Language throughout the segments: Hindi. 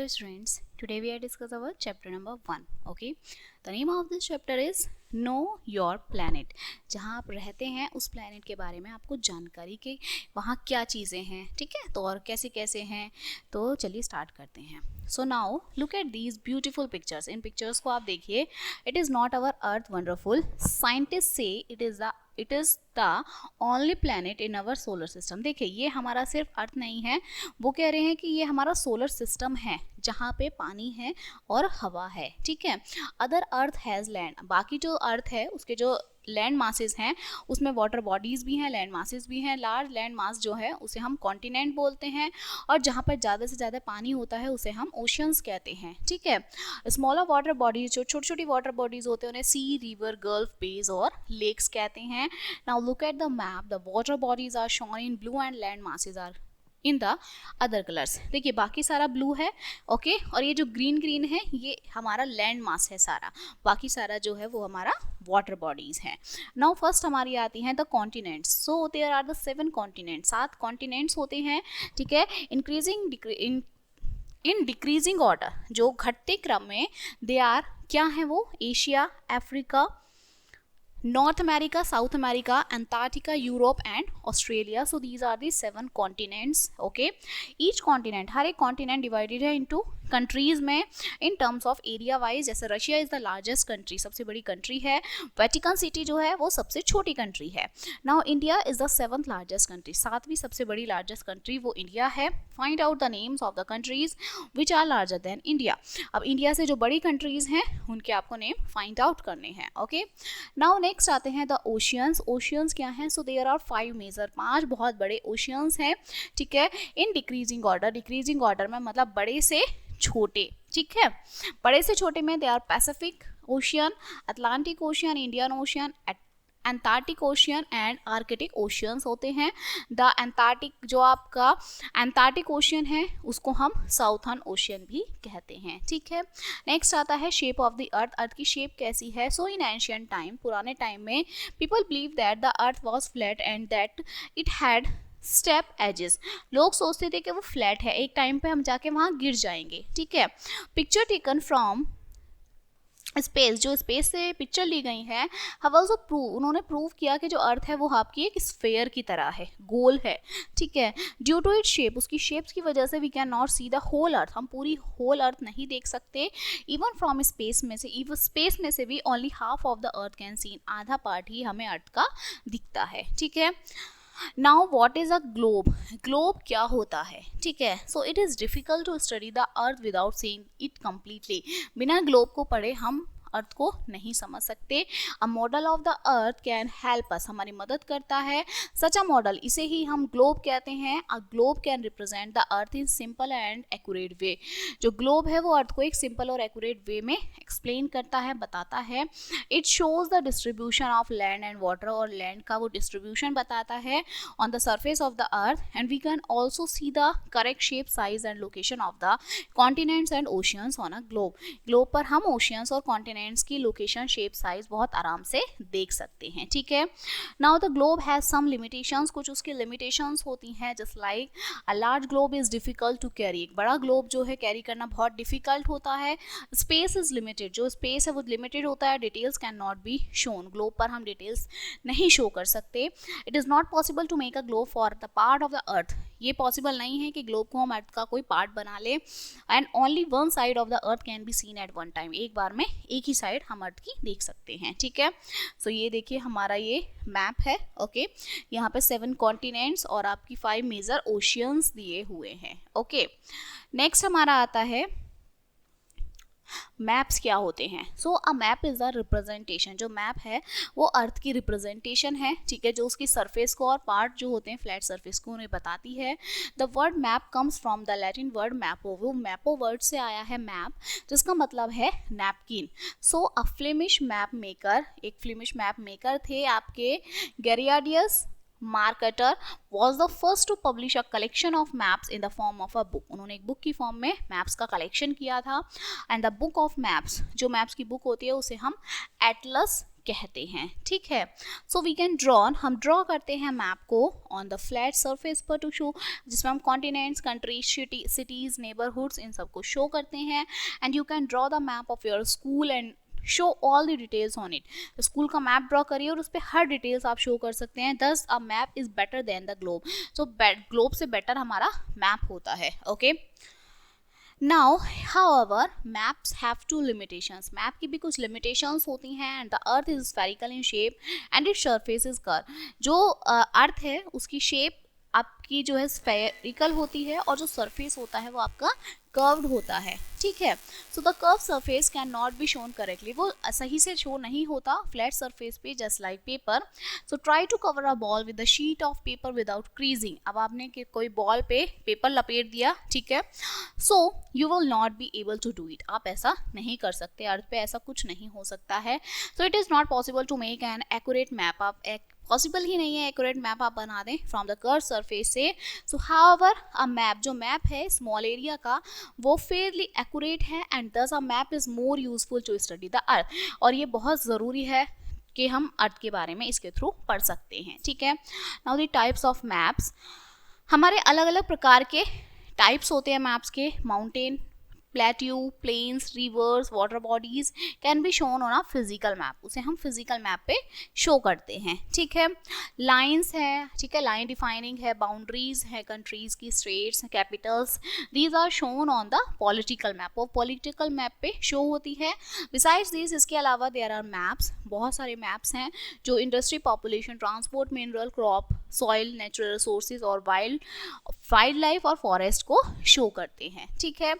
students, today we are discuss our chapter number 1. Okay, the name of this chapter is Know Your Planet. जहाँ आप रहते हैं उस planet के बारे में आपको जानकारी कि वहाँ क्या चीज़ें हैं, ठीक है, तो और कैसे कैसे हैं. तो चलिए स्टार्ट करते हैं. So now look at these beautiful pictures. In pictures को आप देखिए. It is not our earth wonderful. Scientists say it is the only planet in our solar system. देखिए ये हमारा सिर्फ अर्थ नहीं है, वो कह रहे हैं कि ये हमारा सोलर सिस्टम है जहाँ पे पानी है और हवा है, ठीक है. अदर अर्थ हैज़ लैंड, बाकी जो अर्थ है उसके जो लैंड मासेस हैं उसमें वाटर बॉडीज़ भी हैं, लैंड मासेस भी हैं. लार्ज लैंड मास जो है उसे हम कॉन्टिनेंट बोलते हैं और जहाँ पर ज़्यादा से ज़्यादा पानी होता है उसे हम ओशियंस कहते हैं, ठीक है. स्मॉलर वाटर बॉडीज जो छोटी छोटी वाटर बॉडीज होते हैं उन्हें सी, रिवर, गल्फ, बेज और लेक्स कहते हैं. Now look at the map. The water bodies are shown in blue and land masses are in the other colours. देखिए बाकी सारा ब्लू है, ओके, और ये जो ग्रीन ग्रीन है ये हमारा लैंड मास है सारा, बाकी सारा जो है वो हमारा वाटर बॉडीज है. नाउ फर्स्ट हमारी आती हैं the continents. So there are the 7 continents, 7 continents होते हैं, ठीक है. इन डिक्रीजिंग ऑर्डर, जो घटते क्रम में, दे आर क्या है वो, Asia, Africa, North America, South America, Antarctica, Europe and Australia. So these are the 7 continents. Okay, each continent, हर एक continent divided है into countries में in terms of area wise. जैसे Russia is the largest country, सबसे बड़ी country है. वेटिकन सिटी जो है वो सबसे छोटी country है. Now India is the 7th largest country, 7वीं सबसे बड़ी largest country वो इंडिया है. Find out the names of the countries which are larger than India. अब इंडिया से जो बड़ी countries हैं उनके आपको नेम find out करने हैं. Okay, now नेक्स्ट आते हैं द ओशियंस. ओशियंस क्या हैं? सो देयर आर 5 मेजर, 5 बहुत बड़े ओशियंस हैं, ठीक है. In decreasing order, decreasing order में मतलब बड़े से छोटे, ठीक है. बड़े से छोटे में they are Pacific Ocean, Atlantic Ocean, Indian Ocean, Antarctic Ocean and Arctic oceans होते हैं. द एंटार्क्टिक जो आपका एंटार्क्टिक ओशियन है उसको हम साउथर्न ओशियन भी कहते हैं, ठीक है. नेक्स्ट आता है shape of the earth. Earth की शेप कैसी है? सो इन एंशियंट टाइम, पुराने टाइम में people believe that the earth was flat and that it had step edges. लोग सोचते थे कि वो फ्लैट है, एक टाइम पे हम जाके वहाँ गिर जाएंगे, ठीक है. पिक्चर टेकन फ्रॉम स्पेस, जो स्पेस से पिक्चर ली गई है, हैव आल्सो प्रूव, उन्होंने प्रूव किया कि जो अर्थ है वो आपकी एक स्फेयर की तरह है, गोल है, ठीक है. ड्यू टू इट्स शेप, उसकी शेप्स की वजह से we can not see the whole earth, हम पूरी होल अर्थ नहीं देख सकते. इवन फ्रॉम स्पेस में से, इवन स्पेस में से भी only half of the earth can seen, आधा पार्ट ही हमें अर्थ का दिखता है, ठीक है. Now what is a globe. Globe क्या होता है, ठीक है. So it is difficult to study the earth without seeing it completely. बिना ग्लोब को पढ़े हम अर्थ को नहीं समझ सकते. A model of the earth can help us, हमारी मदद करता है. सच अ मॉडल, इसे ही हम ग्लोब कहते हैं. A globe can represent the earth in simple and accurate way. जो ग्लोब है वो अर्थ को एक सिंपल और एक्यूरेट वे में एक्सप्लेन करता है, बताता है. It shows the distribution of land and water, और लैंड का वो डिस्ट्रीब्यूशन बताता है on the surface of the earth. And we can also see the correct shape, size and location of the continents and oceans on a globe. Globe पर हम ओशियंस और कॉन्टिनेंट्स की लोकेशन, शेप, साइज बहुत आराम से देख सकते हैं, ठीक है. Now the globe has some limitations, कुछ उसकी लिमिटेशंस होती हैं. Just like a large globe is difficult to carry, एक बड़ा ग्लोब जो है कैरी करना बहुत डिफिकल्ट होता है. स्पेस इज लिमिटेड, जो स्पेस है वो लिमिटेड होता है. Details can not be shown, globe पर हम डिटेल्स नहीं शो कर सकते. It is not possible to make a globe for the part of the earth, ये पॉसिबल नहीं है कि ग्लोब को हम अर्थ का कोई पार्ट बना ले. And only one side of the earth can be seen at one time, एक बार में एक ही साइड हम अर्थ की देख सकते हैं, ठीक है. सो ये देखिए हमारा ये मैप है, ओके. यहाँ पे 7 कॉन्टिनेंट्स और आपकी 5 मेजर ओशियंस दिए हुए हैं, ओके. नेक्स्ट हमारा आता है मैप्स क्या होते हैं. So a map is the representation, जो मैप है वो अर्थ की रिप्रेजेंटेशन है, ठीक है, जो उसकी सरफेस को और पार्ट जो होते हैं फ्लैट सरफेस को उन्हें बताती है. The word map comes from the Latin word mappa, वो मैपो वर्ड से आया है मैप, जिसका मतलब है नैपकिन. सो अ फ्लेमिश मैप मेकर, एक फ्लेमिश मैप मेकर थे आपके गेरियाडियस marketer was the first to publish a collection of maps in the form of a book. उन्होंने एक बुक की फॉर्म में मैप्स का कलेक्शन किया था. And the book of maps, जो मैप्स की बुक होती है उसे हम एटलस कहते हैं, ठीक है। सो वी कैन ड्रॉ, हम ड्रॉ करते हैं मैप को ऑन द फ्लैट सरफेस पर टू शो, जिसमें हम कॉन्टिनेंट्स, कंट्रीज, सिटीज, नेबरहुड्स इन सबको शो करते हैं। And you can draw the map of your school and show all the details on it. School का मैप ड्रॉ करिए और उस पर हर डिटेल्स आप शो कर सकते हैं। दस a map is better than the globe, so globe से बेटर हमारा मैप होता है, okay. Now, however, maps have two limitations. Map की भी कुछ limitations होती हैं, and the earth is spherical in shape and its surface is curved. जो अर्थ है उसकी शेप आपकी जो है स्फेरिकल होती है और जो सरफेस होता है वो आपका कर्व्ड होता है, ठीक है। So the curve surface can not be shown correctly, वो सही से शो नहीं होता फ्लैट सरफेस पे, just like paper. So try to cover a ball with the sheet of paper without creasing. अब आपने कोई बॉल पे पेपर लपेट दिया, ठीक है, so you will not be able to do it. आप ऐसा नहीं कर सकते, अर्थ पे ऐसा कुछ नहीं हो सकता है। So it is not possible to make an accurate map. आप पॉसिबल ही नहीं है एक्यूरेट मैप आप बना दें फ्रॉम द कर्व सरफेस से। सो हाउएवर अ मैप, जो मैप है स्मॉल एरिया का, वो फेयरली एक्यूरेट है and thus a map is more useful to study the earth. और ये बहुत ज़रूरी है कि हम अर्थ के बारे में इसके थ्रू पढ़ सकते हैं, ठीक है। Now the types of maps, हमारे अलग अलग प्रकार के टाइप्स होते हैं मैप्स के। Mountain, plateau, plains, rivers, water bodies can be shown on a physical map, उसे हम फिजिकल मैप पे शो करते हैं, ठीक है। लाइंस है, ठीक है, लाइन डिफाइनिंग है, बाउंड्रीज है, कंट्रीज की, states, capitals, these are shown on the political map, वो पॉलिटिकल मैप पे शो होती है। बिसाइड्स दिस, इसके अलावा देयर आर मैप्स, बहुत सारे मैप्स हैं जो industry, population, transport, mineral, crop, soil, natural resources और वाइल्ड लाइफ और फॉरेस्ट को शो करते हैं, ठीक है।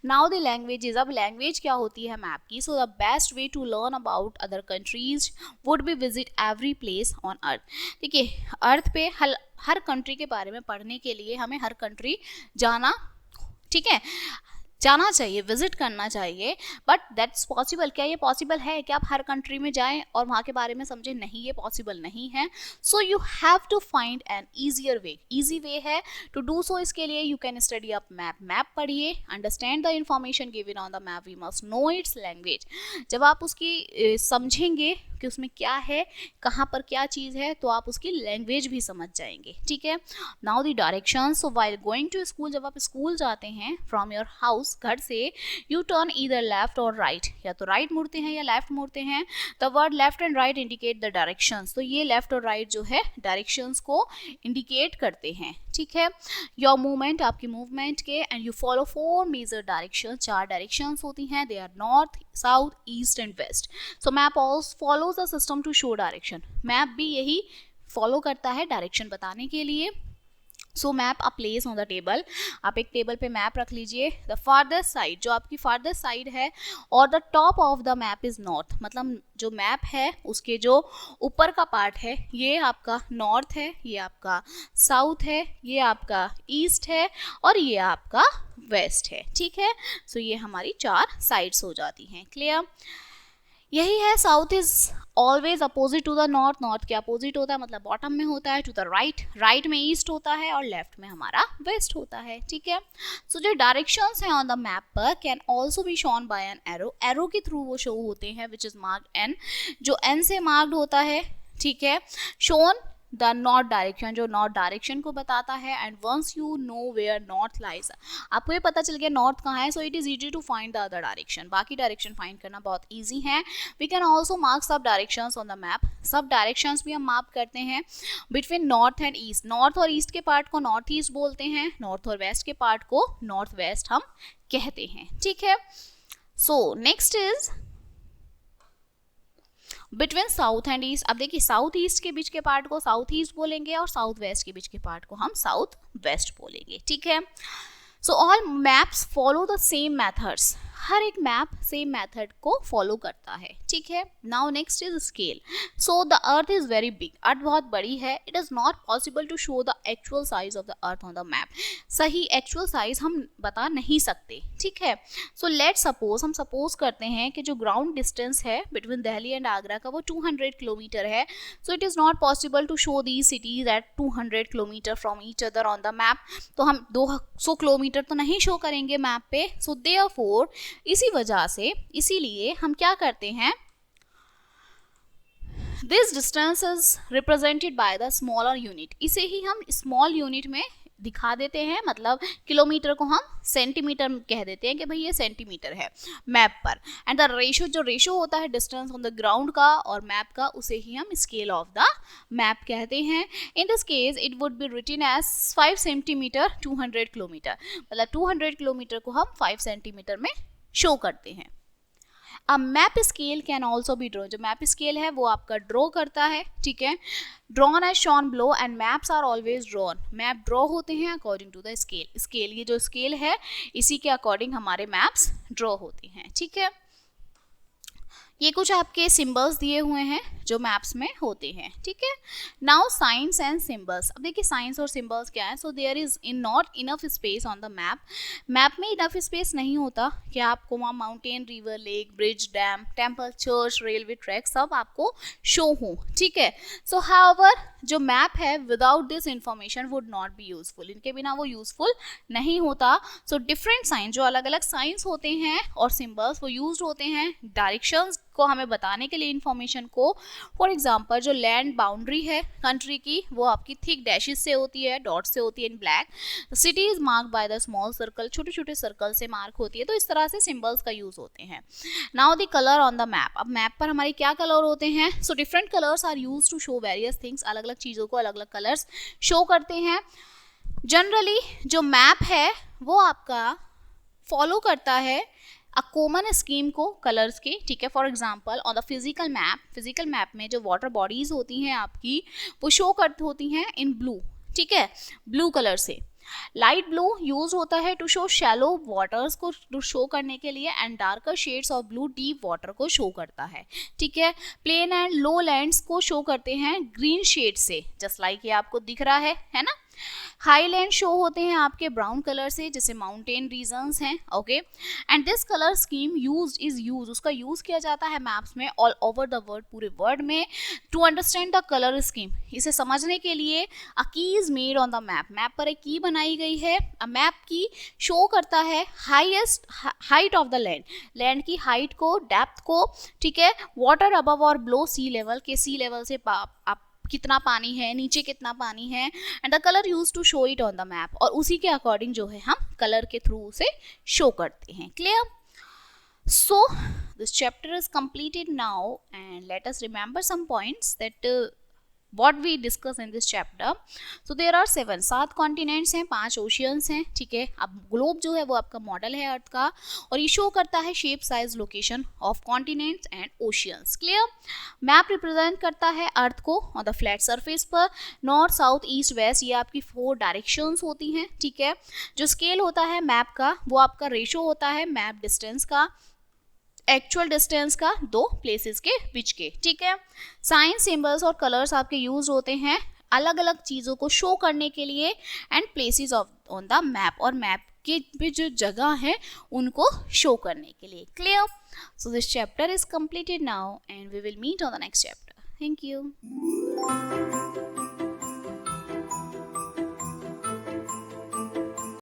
नाउ द लैंग्वेजेस, अब लैंग्वेज क्या होती है मैप की। So the best way to learn about other countries would be visit every place on earth. देखिए, अर्थ पे हर कंट्री के बारे में पढ़ने के लिए हमें हर कंट्री जाना, ठीक है, जाना चाहिए, विजिट करना चाहिए। बट दैट्स पॉसिबल, क्या ये पॉसिबल है कि आप हर कंट्री में जाएं और वहाँ के बारे में समझें? नहीं, ये पॉसिबल नहीं है। So you have to find an easier way, easy way है टू डू सो। इसके लिए you can study up map, map पढ़िए, understand the information given on the map, we must know its language. जब आप उसकी समझेंगे कि उसमें क्या है, कहाँ पर क्या चीज़ है, तो आप उसकी लैंग्वेज भी समझ जाएंगे, ठीक है। Now the direction, so while going to school, जब आप स्कूल जाते हैं फ्रॉम योर हाउस, घर से, यू टर्न ईदर लेफ्ट और राइट, या तो राइट मुड़ते हैं या लेफ्ट मुड़ते हैं। The word left and right indicate the directions, तो ये लेफ्ट और राइट जो है डायरेक्शंस को इंडिकेट करते हैं, ठीक है। योर मूवमेंट, आपकी मूवमेंट के, and you follow 4 major direction, 4 directions होती हैं। They are north, south, east and west. So map also follows the system to show direction, map भी यही फॉलो करता है डायरेक्शन बताने के लिए। So map a place on the table, आप एक टेबल पे मैप रख लीजिए। द फार्दर साइड, जो आपकी फार्दर साइड है, और the top of the map is north, मतलब जो मैप है उसके जो ऊपर का पार्ट है ये आपका नॉर्थ है, ये आपका साउथ है, ये आपका ईस्ट है और ये आपका वेस्ट है, ठीक है। सो ये हमारी 4 साइड्स हो जाती हैं, क्लियर। यही है, south is always opposite to the north, north के अपोजिट होता है, मतलब बॉटम में होता है। टू द राइट, राइट में ईस्ट होता है और लेफ्ट में हमारा वेस्ट होता है, ठीक है। सो जो डायरेक्शंस हैं ऑन द मैप पर can also be shown by an arrow, arrow के थ्रू वो शो होते हैं, विच इज मार्क्ड एन, जो एन से मार्क्ड होता है, ठीक है। शोन द नॉर्थ डायरेक्शन, जो नॉर्थ डायरेक्शन को बताता है। And once you know where north lies, आपको ये पता चल गया नॉर्थ कहाँ है, so it is easy to find the other direction, बाकी डायरेक्शन फाइंड करना बहुत ईजी है। वी कैन ऑल्सो मार्क सब डायरेक्शंस ऑन द मैप, सब डायरेक्शंस भी हम मार्क करते हैं between north and east. North और ईस्ट के पार्ट को नॉर्थ ईस्ट बोलते हैं, नॉर्थ और वेस्ट के पार्ट को नॉर्थ वेस्ट हम कहते हैं, ठीक है। So next is between south and east. अब देखिए, साउथ ईस्ट के बीच के पार्ट को साउथ ईस्ट बोलेंगे और साउथ वेस्ट के बीच के पार्ट को हम साउथ वेस्ट बोलेंगे, ठीक है। So all maps follow the same methods, हर एक मैप सेम मेथड को फॉलो करता है, ठीक है। Now next is scale. So the earth is very big, earth बहुत बड़ी है। It is not possible to show the actual size of the earth on the map, सही एक्चुअल साइज हम बता नहीं सकते, ठीक है। सो लेट सपोज, हम सपोज करते हैं कि जो ग्राउंड डिस्टेंस है बिटवीन दिल्ली एंड आगरा का वो 200 किलोमीटर है। So it is not possible to show the cities at 200 kilometre from each other on the map, तो हम 200 किलोमीटर तो नहीं शो करेंगे मैप पे। सो देयरफॉर, इसी वजह से, इसीलिए हम क्या करते हैं, this distance is represented by the smaller unit, इसे ही हम स्मॉल यूनिट में दिखा देते हैं, मतलब किलोमीटर को हम सेंटीमीटर कह देते हैं कि भाई ये सेंटीमीटर है मैप पर। एंड द रेशो, जो रेशो होता है डिस्टेंस ऑन द ग्राउंड का और मैप का, उसे ही हम स्केल ऑफ द मैप कहते हैं। In this case it would be written as 5 centimetre 200 kilometre, मतलब 200 किलोमीटर को हम 5 सेंटीमीटर में शो करते हैं। A map scale can also be draw, जो मैप स्केल है वो आपका ड्रॉ करता है, ठीक है। Drawn as shown below and maps are always drawn, map draw होते हैं according to the scale. Scale, ये जो स्केल है इसी के अकॉर्डिंग हमारे मैप्स ड्रॉ होते हैं, ठीक है। ये कुछ आपके सिंबल्स दिए हुए हैं जो मैप्स में होते हैं, ठीक है। नाउ साइंस एंड सिंबल्स, अब देखिए साइंस और सिंबल्स क्या है। So there is in not enough space on the map, map में इनफ स्पेस नहीं होता कि आपको वहाँ mountain, river, lake, bridge, dam, temple, church, railway track सब आपको शो हो, ठीक है। सो हाउएवर जो मैप है without this information would not be useful, इनके बिना वो यूजफुल नहीं होता। सो डिफरेंट साइन, जो अलग अलग साइंस होते हैं और सिंबल्स वो यूज होते हैं डायरेक्शंस को हमें बताने के लिए, इंफॉर्मेशन को। फॉर एग्जांपल जो लैंड बाउंड्री है कंट्री की वो आपकी थिक डैशेस से होती है, डॉट से होती है in black. City is marked by the small circle, छोटे छोटे सर्कल से मार्क होती है। तो इस तरह से सिंबल्स का यूज होते हैं। Now the colour on the map, अब मैप पर हमारे क्या कलर होते हैं। So different colours are use to show various things, अलग अलग चीज़ों को अलग अलग कलर्स शो करते हैं। जनरली जो मैप है वो आपका फॉलो करता है अ कॉमन स्कीम को कलर्स के, ठीक है। For example on the physical map में जो वाटर बॉडीज होती हैं आपकी वो शो करती होती हैं इन ब्लू, ठीक है, ब्लू कलर से। लाइट ब्लू यूज होता है टू शो शैलो वाटर्स को शो करने के लिए, and darker shades of blue deep water को शो करता है, ठीक है। प्लेन एंड लो लैंड्स को शो करते हैं ग्रीन शेड से, जस्ट लाइक ये आपको दिख रहा है ना। हाईलैंड शो होते हैं आपके ब्राउन कलर से, जैसे माउंटेन रीजन्स हैं, okay. And this colour scheme use उसका यूज किया जाता है मैप्स में ऑल ओवर द वर्ल्ड, पूरे वर्ल्ड में। To understand the colour scheme, इसे समझने के लिए a key is made on the map, map पर एक की बनाई गई है। अ मैप की शो करता है highest height of the land की हाइट को, डेप्थ को, ठीक है। वाटर अबव और बिलो सी लेवल के, सी लेवल से आप कितना पानी है, नीचे कितना पानी है, and the colour use to show it on the map, और उसी के अकॉर्डिंग जो है हम कलर के थ्रू उसे शो करते हैं। Clear? So this chapter is completed now, and let us remember some points that what we discuss in this chapter. So there are 7 continents हैं, 5 ओशियंस हैं, ठीक है। अब ग्लोब जो है वो आपका मॉडल है अर्थ का, और ये शो करता है shape, size, location of continents and oceans. Clear? Map represent करता है अर्थ को ऑन द फ्लैट सरफेस पर, नॉर्थ, साउथ, ईस्ट, वेस्ट, ये आपकी 4 डायरेक्शंस होती हैं, ठीक है। जो स्केल होता है मैप का वो आपका रेशो होता है मैप डिस्टेंस का, एक्चुअल डिस्टेंस का 2 प्लेसेस के बीच के, ठीक है। साइन, सिंबल्स और कलर्स आपके यूज होते हैं अलग अलग चीज़ों को शो करने के लिए, and places of on the map, और मैप के भी जो जगह है उनको शो करने के लिए। Clear? So this chapter is completed now, and we will meet on the next chapter. Thank you.